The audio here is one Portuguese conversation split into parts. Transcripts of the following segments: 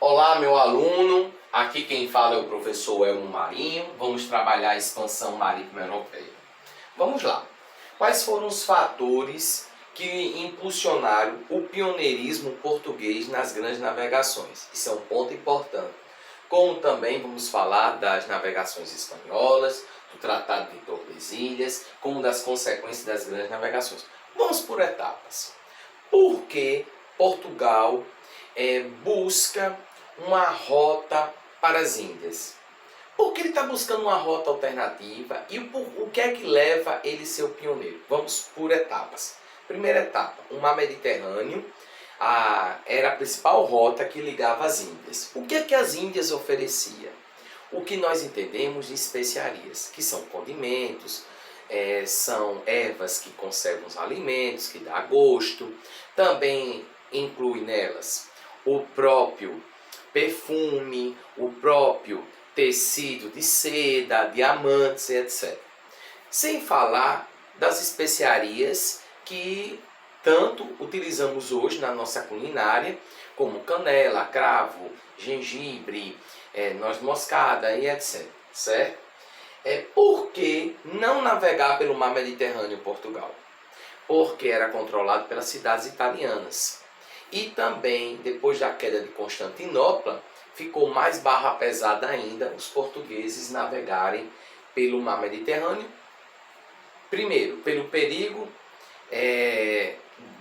Olá, meu aluno. Aqui quem fala é o professor Elmo Marinho. Vamos trabalhar a expansão marítima europeia. Vamos lá. Quais foram os fatores que impulsionaram o pioneirismo português nas grandes navegações? Isso é um ponto importante. Como também vamos falar das navegações espanholas, do Tratado de Tordesilhas, como das consequências das grandes navegações. Vamos por etapas. Por que Portugal busca uma rota para as Índias? Porque ele está buscando uma rota alternativa e o que é que leva ele a ser o pioneiro? Vamos por etapas. Primeira etapa, o mar Mediterrâneo era a principal rota que ligava as Índias. O que é que as Índias oferecia? O que nós entendemos de especiarias, que são condimentos, são ervas que conservam os alimentos, que dá gosto. Também inclui nelas o próprio perfume, o próprio tecido de seda, diamantes, etc. Sem falar das especiarias que tanto utilizamos hoje na nossa culinária, como canela, cravo, gengibre, noz moscada e etc. Certo? Por que não navegar pelo mar Mediterrâneo em Portugal? Porque era controlado pelas cidades italianas. E também, depois da queda de Constantinopla, ficou mais barra pesada ainda os portugueses navegarem pelo mar Mediterrâneo. Primeiro, pelo perigo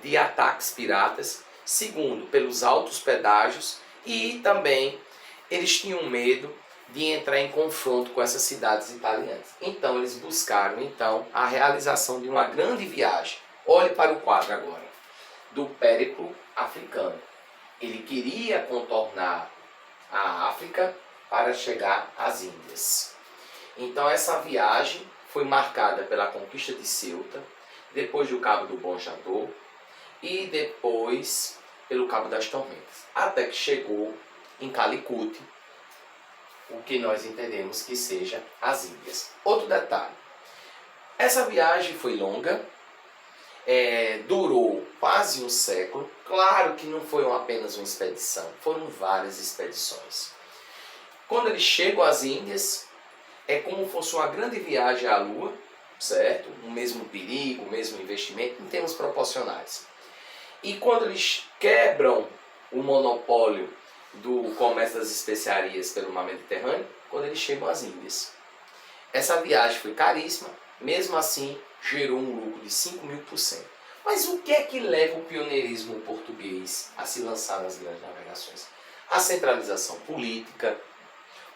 de ataques piratas. Segundo, pelos altos pedágios. E também eles tinham medo de entrar em confronto com essas cidades italianas. Então eles buscaram a realização de uma grande viagem. Olhe para o quadro agora, do périplo africano. Ele queria contornar a África para chegar às Índias. Então essa viagem foi marcada pela conquista de Ceuta, depois do Cabo do Bom Jador e depois pelo Cabo das Tormentas, até que chegou em Calicut, o que nós entendemos que seja as Índias. Outro detalhe, essa viagem foi longa, durou quase um século. Claro que não foi apenas uma expedição, foram várias expedições. Quando eles chegam às Índias, é como fosse uma grande viagem à Lua, certo? O mesmo perigo, o mesmo investimento em termos proporcionais. E quando eles quebram o monopólio do comércio das especiarias pelo mar Mediterrâneo, quando eles chegam às Índias. Essa viagem foi caríssima, mesmo assim gerou um lucro de 5.000%. Mas o que é que leva o pioneirismo português a se lançar nas grandes navegações? A centralização política,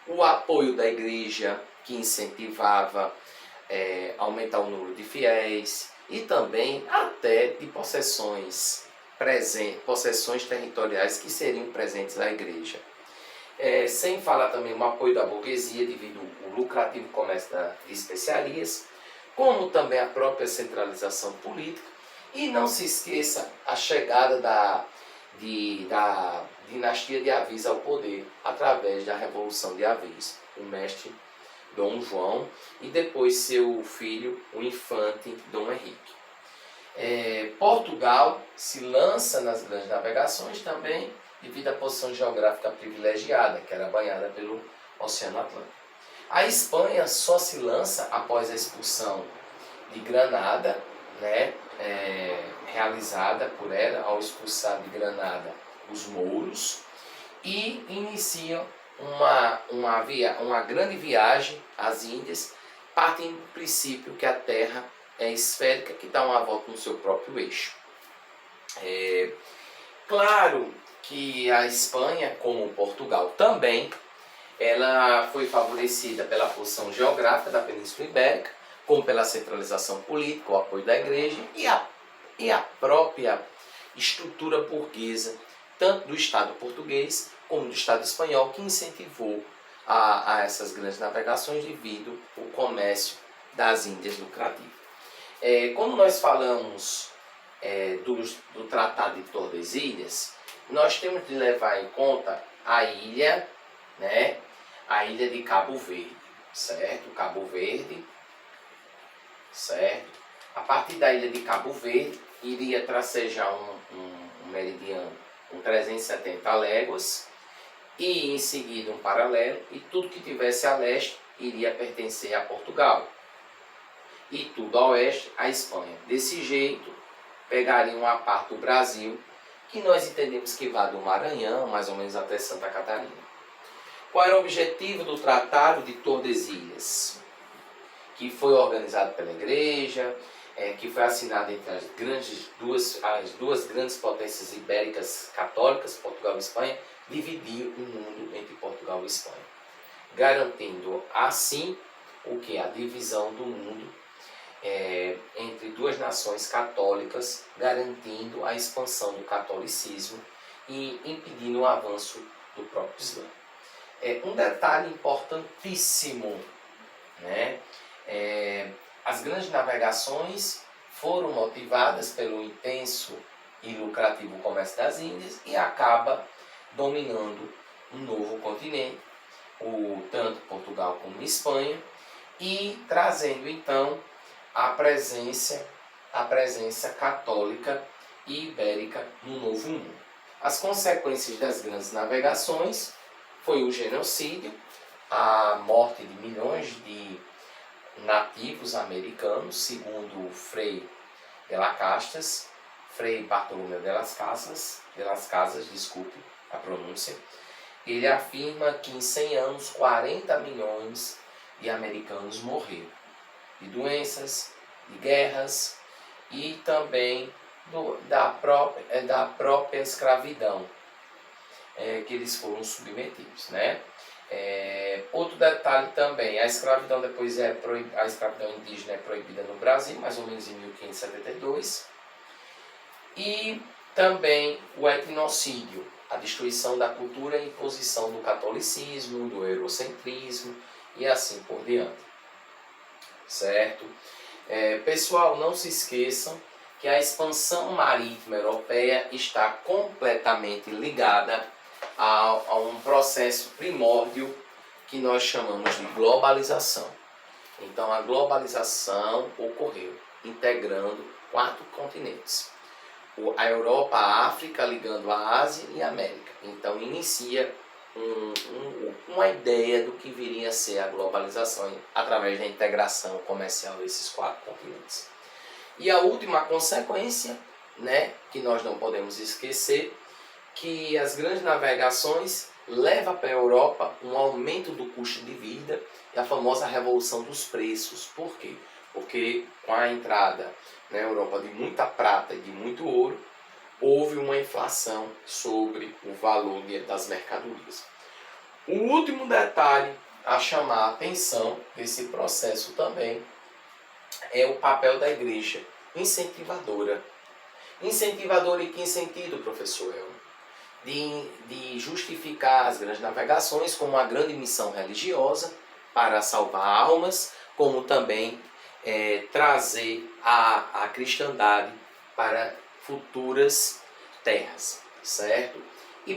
o apoio da igreja, que incentivava aumentar o número de fiéis, e também até de possessões territoriais que seriam presentes à igreja. Sem falar também o apoio da burguesia devido ao lucrativo comércio de especiarias, como também a própria centralização política. E não se esqueça a chegada da dinastia de Avis ao poder através da Revolução de Avis, o mestre Dom João e depois seu filho, o infante Dom Henrique. Portugal se lança nas grandes navegações também devido à posição geográfica privilegiada, que era banhada pelo Oceano Atlântico. A Espanha só se lança após a expulsão de Granada, realizada por ela ao expulsar de Granada os mouros, e iniciam uma grande viagem às Índias, partindo do princípio que a Terra é esférica, que dá uma volta no seu próprio eixo. Claro que a Espanha, como Portugal também, ela foi favorecida pela posição geográfica da Península Ibérica, como pela centralização política, o apoio da igreja e a própria estrutura burguesa, tanto do Estado português como do Estado espanhol, que incentivou a essas grandes navegações devido ao comércio das Índias lucrativo. Quando nós falamos do Tratado de Tordesilhas, nós temos de levar em conta a ilha de Cabo Verde, certo? Cabo Verde, certo? A partir da ilha de Cabo Verde, iria tracejar um meridiano com 370 léguas, e em seguida um paralelo, e tudo que tivesse a leste iria pertencer a Portugal, e tudo a oeste a Espanha. Desse jeito, pegariam uma parte do Brasil, que nós entendemos que vai do Maranhão, mais ou menos até Santa Catarina. Qual era o objetivo do Tratado de Tordesilhas? Que foi organizado pela Igreja, que foi assinado entre as duas grandes potências ibéricas católicas, Portugal e Espanha, dividir o mundo entre Portugal e Espanha, garantindo assim o que? A divisão do mundo entre duas nações católicas, garantindo a expansão do catolicismo e impedindo o avanço do próprio Islã. Um detalhe importantíssimo, né? As grandes navegações foram motivadas pelo intenso e lucrativo comércio das Índias e acaba dominando um novo continente, tanto Portugal como Espanha, e trazendo então a presença católica e ibérica no Novo Mundo. As consequências das grandes navegações foi o genocídio, a morte de milhões de nativos americanos, segundo Frei Bartolomeu de las Casas, desculpe a pronúncia. Ele afirma que em 100 anos 40 milhões de americanos morreram de doenças, de guerras e também da própria escravidão que eles foram submetidos, né? Outro detalhe também, a escravidão depois a escravidão indígena é proibida no Brasil, mais ou menos em 1572, e também o etnocídio, a destruição da cultura e imposição do catolicismo, do eurocentrismo e assim por diante, certo? Pessoal, não se esqueçam que a expansão marítima europeia está completamente ligada a um processo primórdio que nós chamamos de globalização. Então, a globalização ocorreu integrando 4 continentes. A Europa, a África, ligando a Ásia e a América. Então, inicia uma ideia do que viria a ser a globalização através da integração comercial desses 4 continentes. E a última consequência, né, que nós não podemos esquecer, que as grandes navegações levam para a Europa um aumento do custo de vida e a famosa revolução dos preços. Por quê? Porque com a entrada na Europa de muita prata e de muito ouro, houve uma inflação sobre o valor das mercadorias. O último detalhe a chamar a atenção desse processo também é o papel da Igreja incentivadora. Incentivadora em que sentido, professor Elmo? De justificar as grandes navegações como uma grande missão religiosa para salvar almas, como também trazer a cristandade para futuras terras, certo? E